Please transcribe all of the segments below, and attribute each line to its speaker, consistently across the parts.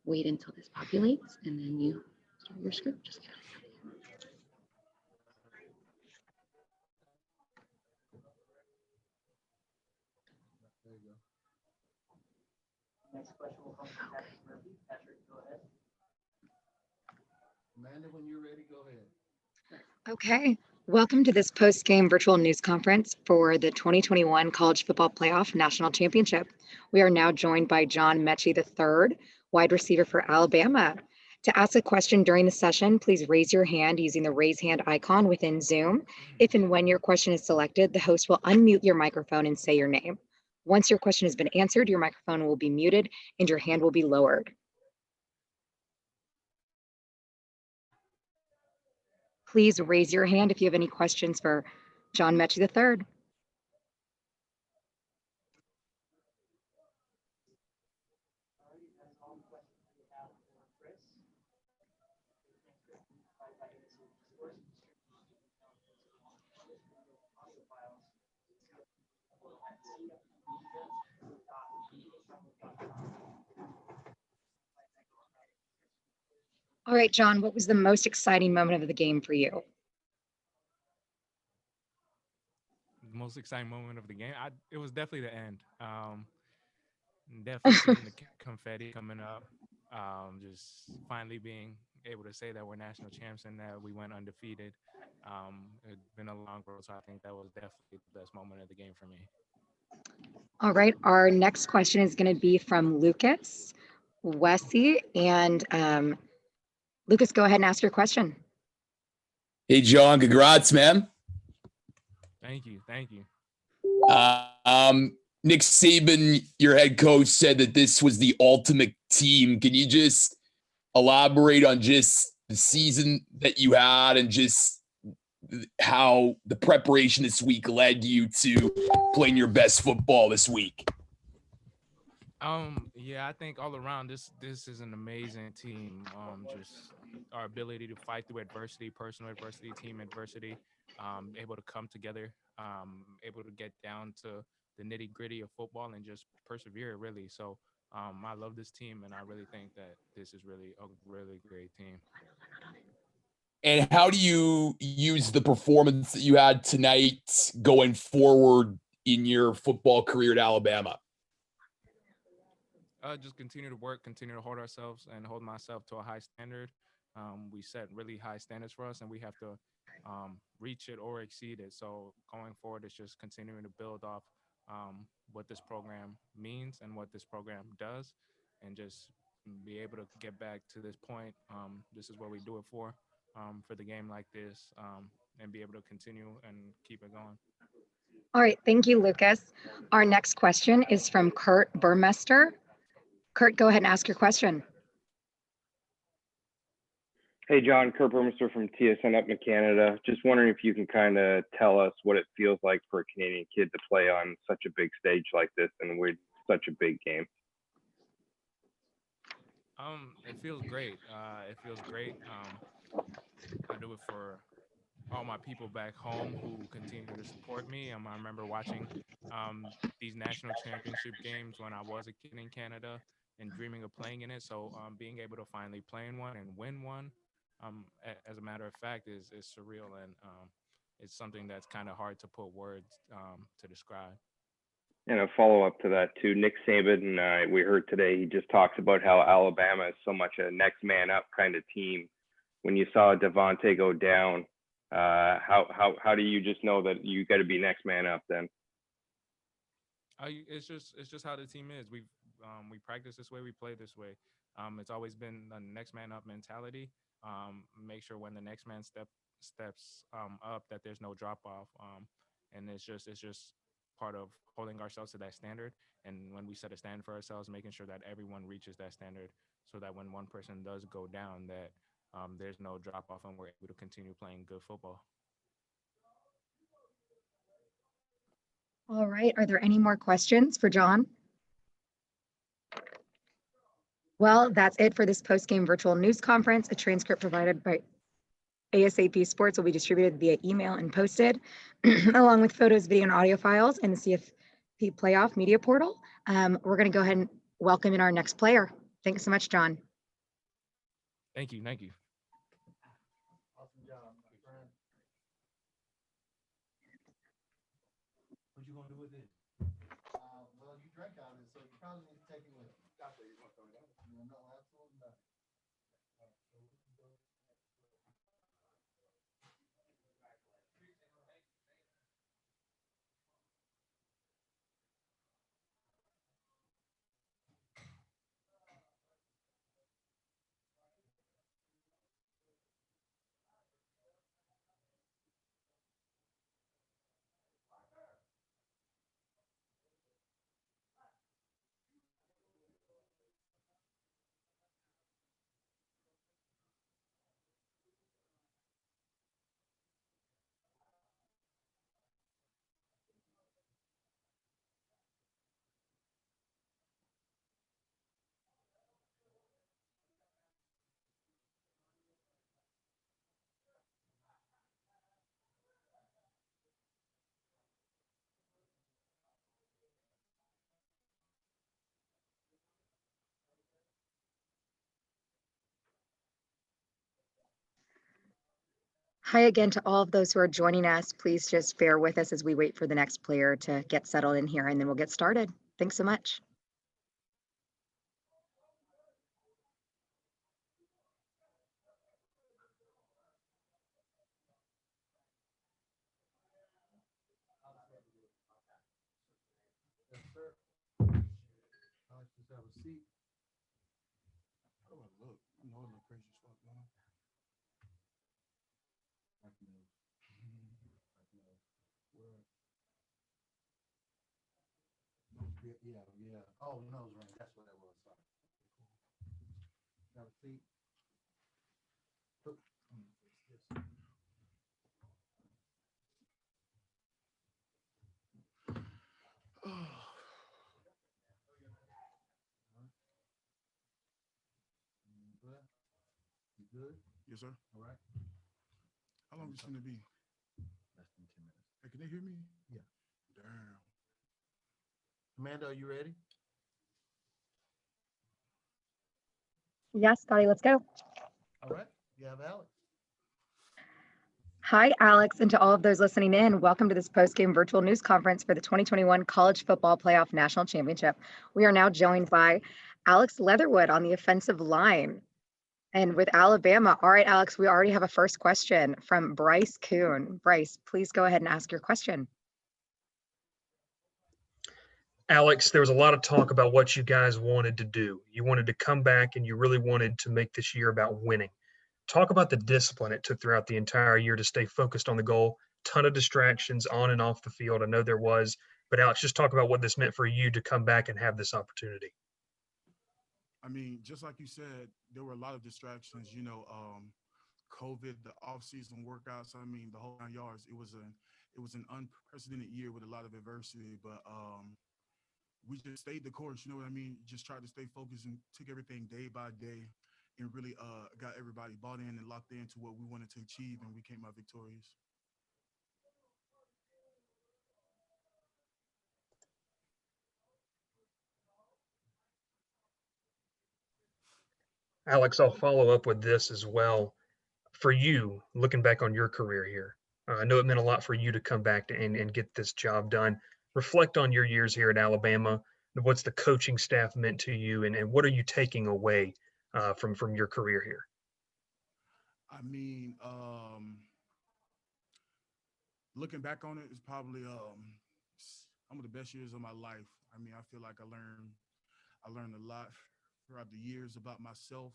Speaker 1: wait until this populates, and then you start your script. Just kidding.
Speaker 2: Next question will come from Patrick Murphy. Patrick, go ahead.
Speaker 3: Amanda, when you're ready, go ahead.
Speaker 4: Okay, welcome to this post-game virtual news conference for the 2021 College Football Playoff National Championship. We are now joined by John Metchie III, wide receiver for Alabama. To ask a question during the session, please raise your hand using the raise hand icon within Zoom. If and when your question is selected, the host will unmute your microphone and say your name. Once your question has been answered, your microphone will be muted and your hand will be lowered. Please raise your hand if you have any questions for John Metchie III. All right, John, what was the most exciting moment of the game for you?
Speaker 5: The most exciting moment of the game, it was definitely the end. Definitely seeing the confetti coming up, just finally being able to say that we're national champs and that we went undefeated. It's been a long road, so I think that was definitely the best moment of the game for me.
Speaker 4: All right, our next question is going to be from Lucas Wessy, and Lucas, go ahead and ask your question.
Speaker 6: Hey, John, congrats, man.
Speaker 5: Thank you.
Speaker 6: Nick Saban, your head coach, said that this was the ultimate team. Can you just elaborate on just the season that you had and just how the preparation this week led you to playing your best football this week?
Speaker 5: Yeah, I think all around this is an amazing team. Just our ability to fight through adversity, personal adversity, team adversity, able to come together, able to get down to the nitty gritty of football and just persevere, really. So I love this team, and I really think that this is really a really great team.
Speaker 6: And how do you use the performance that you had tonight going forward in your football career at Alabama?
Speaker 5: Just continue to work, continue to hold ourselves and hold myself to a high standard. We set really high standards for us, and we have to reach it or exceed it. So going forward, it's just continuing to build off what this program means and what this program does, and just be able to get back to this point. This is what we do it for the game like this, and be able to continue and keep it going.
Speaker 4: All right, thank you, Lucas. Our next question is from Kurt Burmester. Kurt, go ahead and ask your question.
Speaker 7: Hey, John, Kurt Burmester from TSN up in Canada. Just wondering if you can kind of tell us what it feels like for a Canadian kid to play on such a big stage like this and with such a big game.
Speaker 5: It feels great. It feels great. I do it for all my people back home who continue to support me. I remember watching these national championship games when I was a kid in Canada and dreaming of playing in it. So being able to finally play in one and win one, as a matter of fact, is surreal, and it's something that's kind of hard to put words to describe.
Speaker 7: And a follow-up to that too, Nick Saban, we heard today, he just talks about how Alabama is so much a next man up kind of team. When you saw Devontae go down, how do you just know that you got to be next man up then?
Speaker 5: It's just how the team is. We practice this way, we play this way. It's always been the next man up mentality. Make sure when the next man steps up that there's no drop off. And it's just part of holding ourselves to that standard. And when we set a standard for ourselves, making sure that everyone reaches that standard, so that when one person does go down, that there's no drop off and we're able to continue playing good football.
Speaker 4: All right, are there any more questions for John? Well, that's it for this post-game virtual news conference. A transcript provided by ASAP Sports will be distributed via email and posted, along with photos, video, and audio files in the CFP Playoff Media Portal. We're going to go ahead and welcome in our next player. Thanks so much, John.
Speaker 5: Thank you. Thank you.
Speaker 3: Awesome job, my friend. What you gonna do with it? Well, you drank out of it, so you probably need to take it with you. That's what you're gonna throw it out. No, absolutely not.
Speaker 4: Hi again to all of those who are joining us. Please just bear with us as we wait for the next player to get settled in here, and then we'll get started. Thanks so much.
Speaker 3: Yes, sir. Alex, just have a seat. How do I look? You know, I look crazy as fuck, man. Like nose. Like nose. Where? Yeah. Oh, nose ring. That's what that was. Sorry. Cool. Have a seat. Look. Yes. Oh. You good?
Speaker 8: Yes, sir.
Speaker 3: All right.
Speaker 8: How long is it gonna be?
Speaker 3: Less than 10 minutes.
Speaker 8: Hey, can they hear me?
Speaker 3: Yeah.
Speaker 8: Damn.
Speaker 3: Amanda, are you ready?
Speaker 4: Yes, Scotty, let's go.
Speaker 3: All right. You have Alex.
Speaker 4: Hi, Alex, and to all of those listening in, welcome to this post-game virtual news conference for the 2021 College Football Playoff National Championship. We are now joined by Alex Leatherwood on the offensive line. And with Alabama, all right, Alex, we already have a first question from Bryce Kuhn. Bryce, please go ahead and ask your question.
Speaker 9: Alex, there was a lot of talk about what you guys wanted to do. You wanted to come back and you really wanted to make this year about winning. Talk about the discipline it took throughout the entire year to stay focused on the goal. Ton of distractions on and off the field. I know there was, but Alex, just talk about what this meant for you to come back and have this opportunity.
Speaker 8: I mean, just like you said, there were a lot of distractions, COVID, the off-season workouts. I mean, the whole 9 yards. It was an unprecedented year with a lot of adversity, but we just stayed the course. You know what I mean? Just tried to stay focused and took everything day by day, and really got everybody bought in and locked into what we wanted to achieve, and we came out victorious.
Speaker 9: Alex, I'll follow up with this as well. For you, looking back on your career here, I know it meant a lot for you to come back and get this job done. Reflect on your years here at Alabama. What's the coaching staff meant to you, and what are you taking away from your career here?
Speaker 8: I mean, looking back on it, it's probably some of the best years of my life. I mean, I feel like I learned a lot throughout the years about myself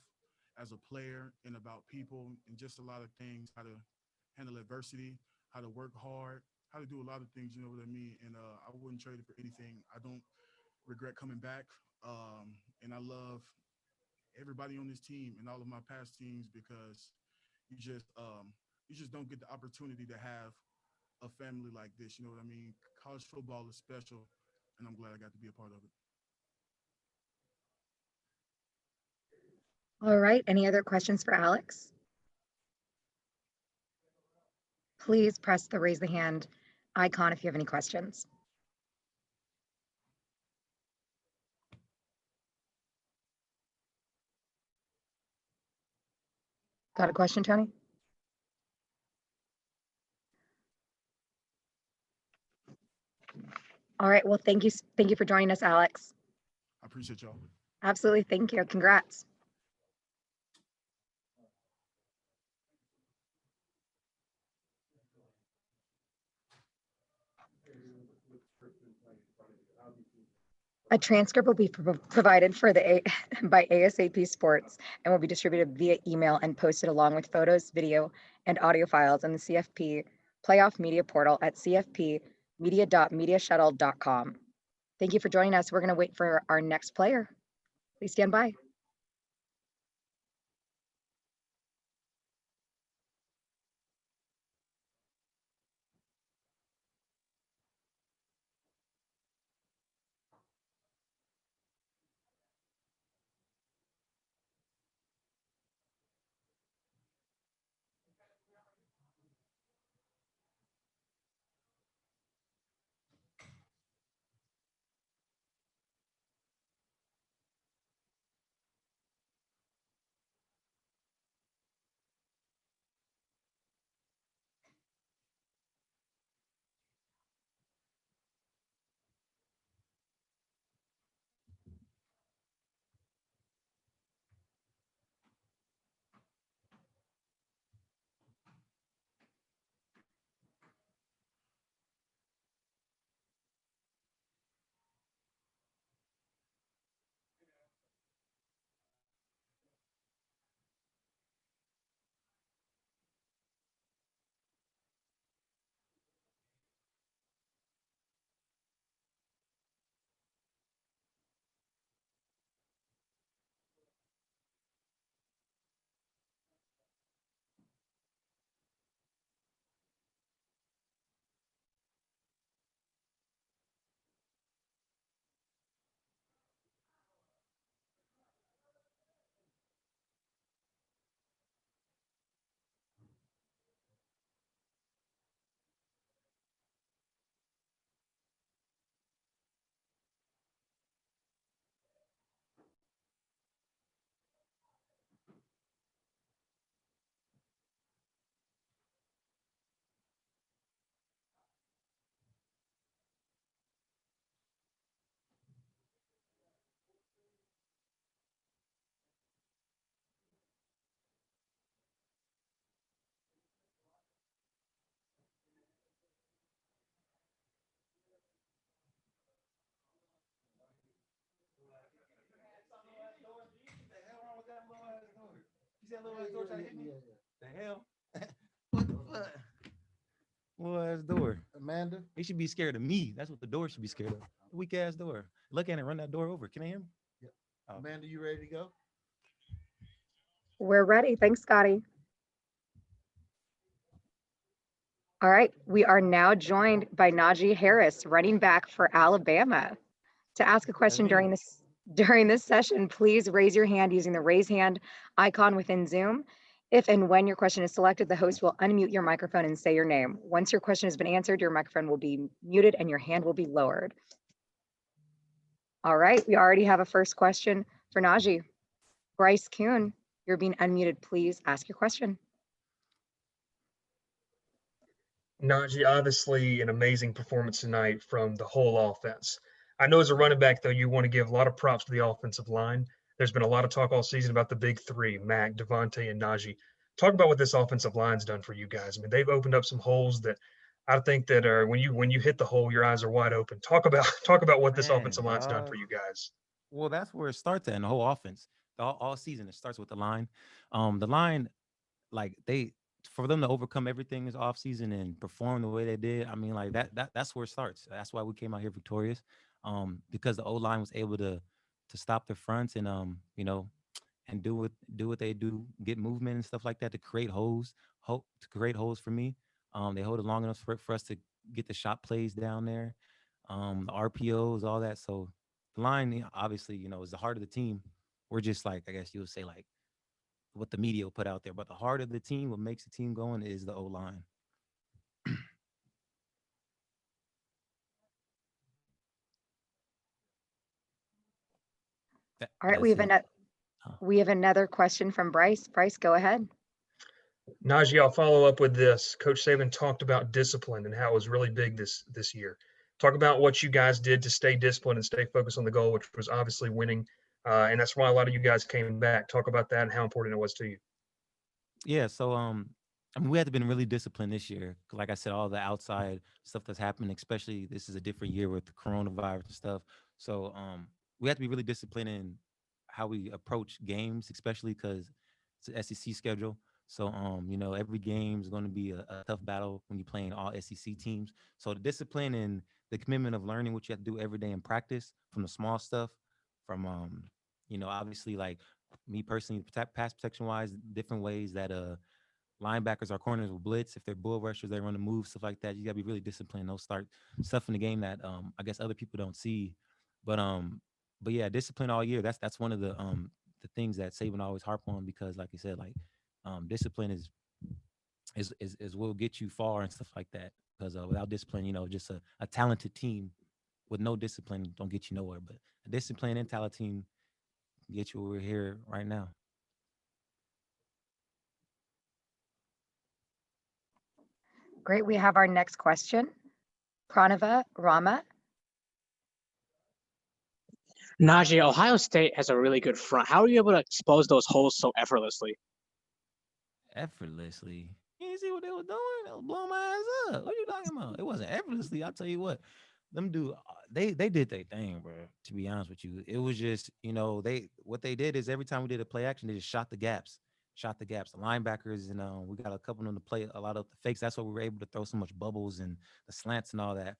Speaker 8: as a player and about people and just a lot of things, how to handle adversity, how to work hard, how to do a lot of things, you know what I mean? And I wouldn't trade it for anything. I don't regret coming back. And I love everybody on this team and all of my past teams because you just don't get the opportunity to have a family like this. You know what I mean? College football is special, and I'm glad I got to be a part of it.
Speaker 4: All right, any other questions for Alex? Please press the raise the hand icon if you have any questions. Got a question, Tony? All right. Well, thank you. Thank you for joining us, Alex.
Speaker 8: I appreciate y'all.
Speaker 4: Absolutely. Thank you. Congrats. A transcript will be provided for by ASAP Sports and will be distributed via email and posted along with photos, video, and audio files in the CFP Playoff Media portal at cfpmedia.mediashuttle.com. Thank you for joining us. We're going to wait for our next player. Please stand by.
Speaker 10: The hell? What the fuck? Well, that's door.
Speaker 3: Amanda?
Speaker 10: They should be scared of me. That's what the door should be scared of. Weak ass door. Look at it, run that door over. Can I hear me?
Speaker 3: Yep.
Speaker 10: Oh.
Speaker 3: Amanda, you ready to go?
Speaker 4: We're ready. Thanks, Scotty. All right. We are now joined by Najee Harris, running back for Alabama. To ask a question during this session, please raise your hand using the raise hand icon within Zoom. If and when your question is selected, the host will unmute your microphone and say your name. Once your question has been answered, your microphone will be muted and your hand will be lowered. All right, we already have a first question for Najee. Bryce Kuhn, you're being unmuted. Please ask your question.
Speaker 9: Najee, obviously an amazing performance tonight from the whole offense. I know as a running back, though, you want to give a lot of props to the offensive line. There's been a lot of talk all season about the big three, Mac, Devontae, and Najee. Talk about what this offensive line's done for you guys. I mean, they've opened up some holes that I think that are when you hit the hole, your eyes are wide open. Talk about what this offensive line's done for you guys.
Speaker 10: Well, that's where it starts at in the whole offense. All season, it starts with the line. The line, like for them to overcome everything this offseason and perform the way they did, I mean, like that's where it starts. That's why we came out here victorious. Because the O-line was able to stop the fronts and and do what they do, get movement and stuff like that to create holes for me. They hold it long enough for us to get the shot plays down there, the RPOs, all that. So the line, obviously, is the heart of the team. We're just like, I guess you would say, like what the media will put out there. But the heart of the team, what makes the team going, is the O-line.
Speaker 4: All right, we have another question from Bryce. Bryce, go ahead.
Speaker 9: Najee, I'll follow up with this. Coach Saban talked about discipline and how it was really big this year. Talk about what you guys did to stay disciplined and stay focused on the goal, which was obviously winning. And that's why a lot of you guys came back. Talk about that and how important it was to you.
Speaker 10: Yeah, so I mean, we had to been really disciplined this year. Like I said, all the outside stuff that's happening, especially this is a different year with the coronavirus and stuff. So we have to be really disciplined in how we approach games, especially because it's an SEC schedule. So you know, every game is going to be a tough battle when you're playing all SEC teams. So the discipline and the commitment of learning what you have to do every day in practice, from the small stuff, from you know, obviously like me personally, pass protection wise, different ways that linebackers or corners will blitz. If they're bull rushers, they run a move, stuff like that. You gotta be really disciplined. They'll start stuff in the game that I guess other people don't see. But yeah, discipline all year. That's one of the things that Saban always harp on, because like you said, like discipline is will get you far and stuff like that. Because without discipline, you know, just a talented team with no discipline don't get you nowhere. But a disciplined and talented team get you where we're here right now.
Speaker 4: Great. We have our next question. Pranava Rama.
Speaker 11: Najee, Ohio State has a really good front. How are you able to expose those holes so effortlessly?
Speaker 10: Effortlessly. You see what they were doing? They was blowing my ass up. What are you talking about? It wasn't effortlessly. I'll tell you what. Them dude, they did their thing, bro. To be honest with you, it was just, you know, what they did is every time we did a play action, they just shot the gaps. The linebackers, and we got a couple of them to play a lot of the fakes. That's why we were able to throw so much bubbles and the slants and all that.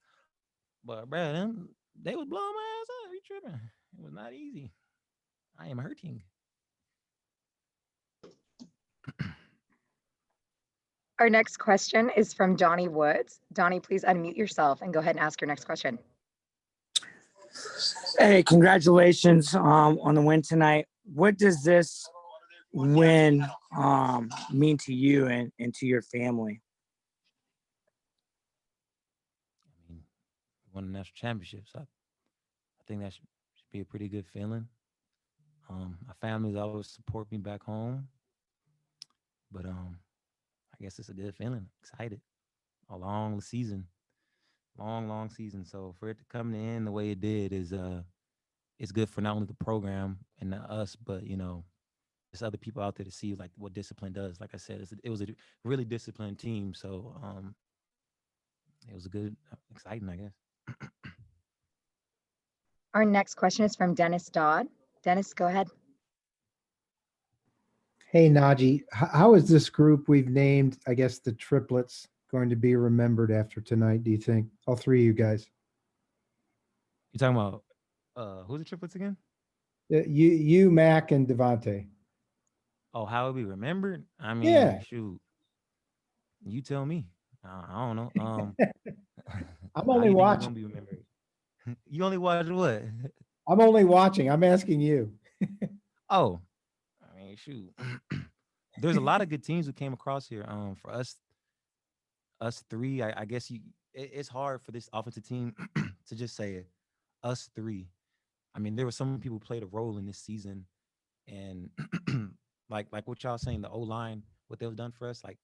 Speaker 10: But bro, they was blowing my ass up. You tripping? It was not easy. I am hurting.
Speaker 4: Our next question is from Donnie Woods. Donnie, please unmute yourself and go ahead and ask your next question.
Speaker 12: Hey, congratulations on the win tonight. What does this win mean to you and to your family?
Speaker 10: I mean, we won the national championship, so I think that should be a pretty good feeling. My family's always support me back home, but I guess it's a good feeling. Excited. A long season, long season. So for it to come to end the way it did is it's good for not only the program and us, but you know, there's other people out there to see like what discipline does. Like I said, it was a really disciplined team, so it was a good, exciting, I guess.
Speaker 4: Our next question is from Dennis Dodd. Dennis, go ahead.
Speaker 13: Hey, Najee, how is this group we've named, I guess, the triplets, going to be remembered after tonight, do you think? All three of you guys.
Speaker 10: You talking about who's the triplets again?
Speaker 13: You, Mac, and Devontae.
Speaker 10: Oh, how will be remembered? I mean,
Speaker 13: Yeah.
Speaker 10: shoot. You tell me. I don't know.
Speaker 13: I'm
Speaker 10: how
Speaker 13: only
Speaker 10: you think you're
Speaker 13: watching.
Speaker 10: gonna be remembered? You only watch what?
Speaker 13: I'm only watching. I'm asking you.
Speaker 10: Oh, I mean, shoot. There's a lot of good teams who came across here. For us three, I guess it's hard for this offensive team to just say it. Us three. I mean, there were some people who played a role in this season, and like what y'all saying, the O-line, what they've done for us, like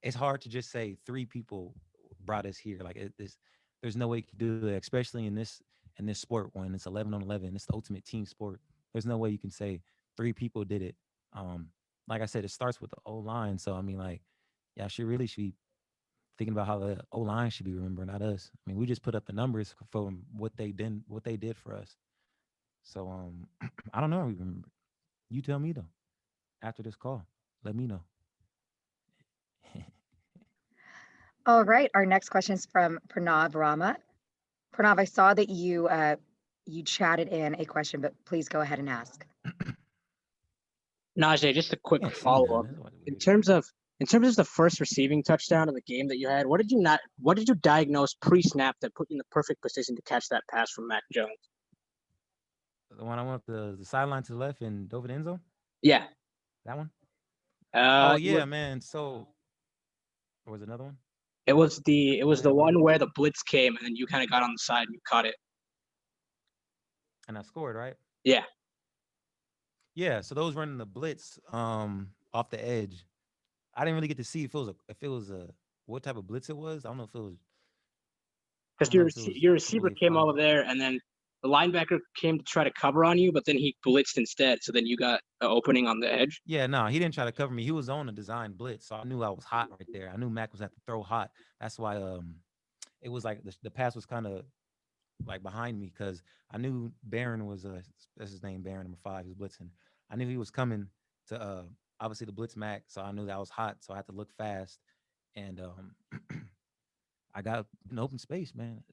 Speaker 10: it's hard to just say three people brought us here. Like there's no way you can do it, especially in this sport when it's 11 on 11. It's the ultimate team sport. There's no way you can say three people did it. Like I said, it starts with the O-line. So I mean, like, yeah, should be thinking about how the O-line should be remembered, not us. I mean, we just put up the numbers for what they did for us. So I don't know. Remember. You tell me though. After this call, let me know.
Speaker 4: All right. Our next question is from Pranav Rama. Pranav, I saw that you chatted in a question, but please go ahead and ask.
Speaker 11: Najee, just a quick
Speaker 10: Can't see
Speaker 11: follow up.
Speaker 10: none. That's why it's
Speaker 11: In
Speaker 10: weird.
Speaker 11: terms of the first receiving touchdown in the game that you had, what did you diagnose pre-snap that put you in the perfect position to catch that pass from Mac Jones?
Speaker 10: The one I went the sideline to the left and dove it end zone.
Speaker 11: Yeah.
Speaker 10: That one.
Speaker 11: Oh
Speaker 10: yeah, man. So there was another one.
Speaker 11: It was the
Speaker 10: Yeah,
Speaker 11: one where the blitz came and then you kind of got on the side and you caught it.
Speaker 10: And I scored, right?
Speaker 11: Yeah.
Speaker 10: Yeah. So those running the blitz off the edge. I didn't really get to see if it was a what type of blitz it was. I don't know if it was. I
Speaker 11: Because
Speaker 10: don't know if it was
Speaker 11: your receiver
Speaker 10: wave
Speaker 11: came
Speaker 10: five.
Speaker 11: over there, and then the linebacker came to try to cover on you, but then he blitzed instead. So then you got an opening on the edge.
Speaker 10: Yeah, no, he didn't try to cover me. He was on a design blitz, so I knew I was hot right there. I knew Mac was at to throw hot. That's why it was like the pass was kind of like behind me because I knew Barron was that's his name, Barron number 5. He was blitzing. I knew he was coming to obviously the blitz Mac, so I knew that I was hot, so I had to look fast, and I got an open space, man.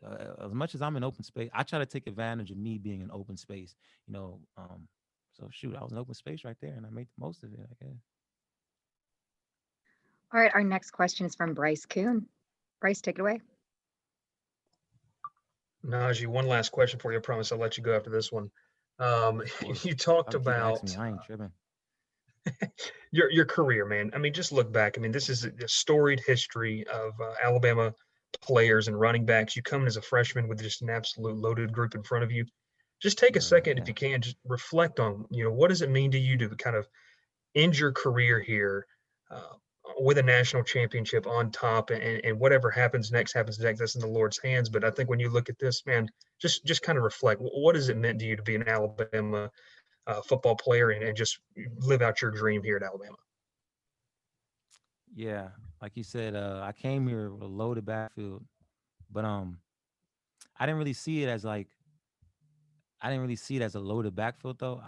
Speaker 10: As much as I'm in open space, I try to take advantage of me being in open space, you know. So shoot, I was in open space right there, and I made the most of it, I guess.
Speaker 4: All right, our next question is from Bryce Kuhn. Bryce, take it away.
Speaker 9: Najee, one last question for you. I promise I'll let you go after this one. You talked
Speaker 10: Y'all keep asking
Speaker 9: about
Speaker 10: me, I ain't tripping.
Speaker 9: your career, man. I mean, just look back. I mean, this is a storied history of Alabama players and running backs. You come in as a freshman with just an absolute loaded group in front of you. Just take a second, if you can, just reflect on, what does it mean to you to kind of end your career here with a national championship on top, and whatever happens next, that's in the Lord's hands. But I think when you look at this, man, just kind of reflect. What has it meant to you to be an Alabama football player and just live out your dream here at Alabama?
Speaker 10: Yeah, like you said, I came here with a loaded backfield, but I didn't really see it as like I didn't really see it as a loaded backfield though.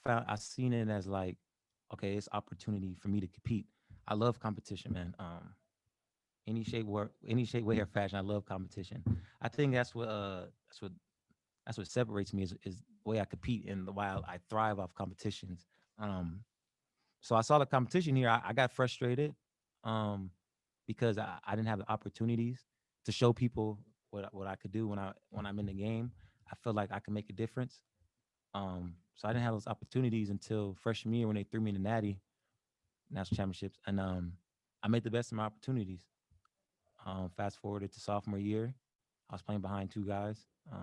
Speaker 10: I seen it as like, okay, it's opportunity for me to compete. I love competition, man. Any shape, way, or fashion, I love competition. I think that's what separates me is the way I compete and the way I thrive off competitions. So I saw the competition here. I got frustrated because I didn't have the opportunities to show people what I could do when I'm in the game. I feel like I can make a difference. So I didn't have those opportunities until freshman year when they threw me in the national championships, and I made the best of my opportunities. Fast forwarded to sophomore year, I was playing behind 2 guys. I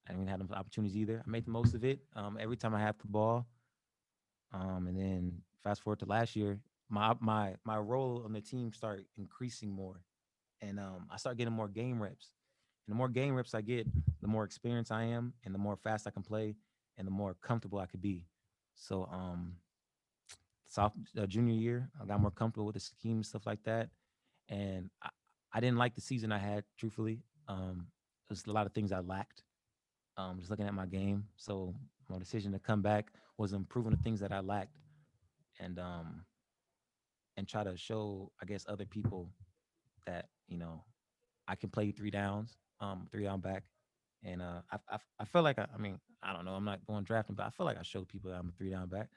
Speaker 10: didn't even have those opportunities either. I made the most of it every time I had the ball. And then fast forward to last year, my role on the team started increasing more, and I started getting more game reps. And the more game reps I get, the more experience I am, and the more fast I can play, and the more comfortable I could be. So junior year, I got more comfortable with the scheme and stuff like that. And I didn't like the season I had, truthfully. There's a lot of things I lacked. Just looking at my game. So my decision to come back was improving the things that I lacked, and try to show, I guess, other people that I can play 3 downs, 3 down back, and I feel like I mean, I don't know, I'm not going drafting, but I feel like I showed people that I'm a 3 down back,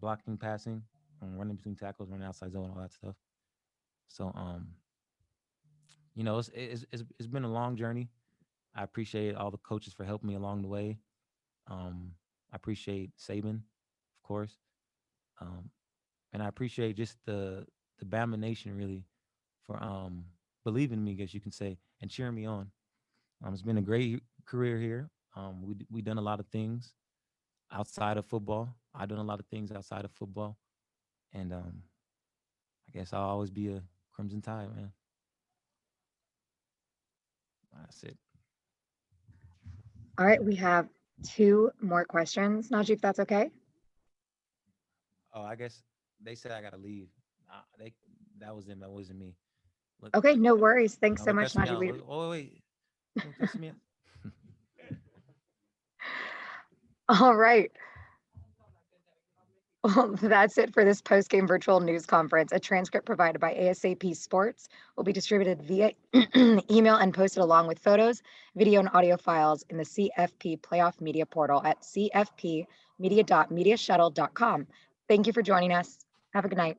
Speaker 10: blocking, passing, running between tackles, running outside zone, all that stuff. So it's been a long journey. I appreciate all the coaches for helping me along the way. I appreciate Saban, of course. And I appreciate just the Bama Nation really for believing in me, I guess you can say, and cheering me on. It's been a great career here. We done a lot of things outside of football. I've done a lot of things outside of football, and I guess I'll always be a Crimson Tide, man. That's it.
Speaker 4: All right, we have 2 more questions. Najee, if that's okay.
Speaker 10: Oh, I guess they said I gotta leave. That was them. That wasn't me. Look,
Speaker 4: Okay, no worries. Thanks
Speaker 10: no,
Speaker 4: so
Speaker 10: they
Speaker 4: much,
Speaker 10: cussed me
Speaker 4: Najee.
Speaker 10: out. Oh wait, don't cuss me out.
Speaker 4: All right. Well, that's it for this post-game virtual news conference. A transcript provided by ASAP Sports will be distributed via email and posted along with photos, video, and audio files in the CFP Playoff Media portal at cfpmedia.mediashuttle.com. Thank you for joining us. Have a good night.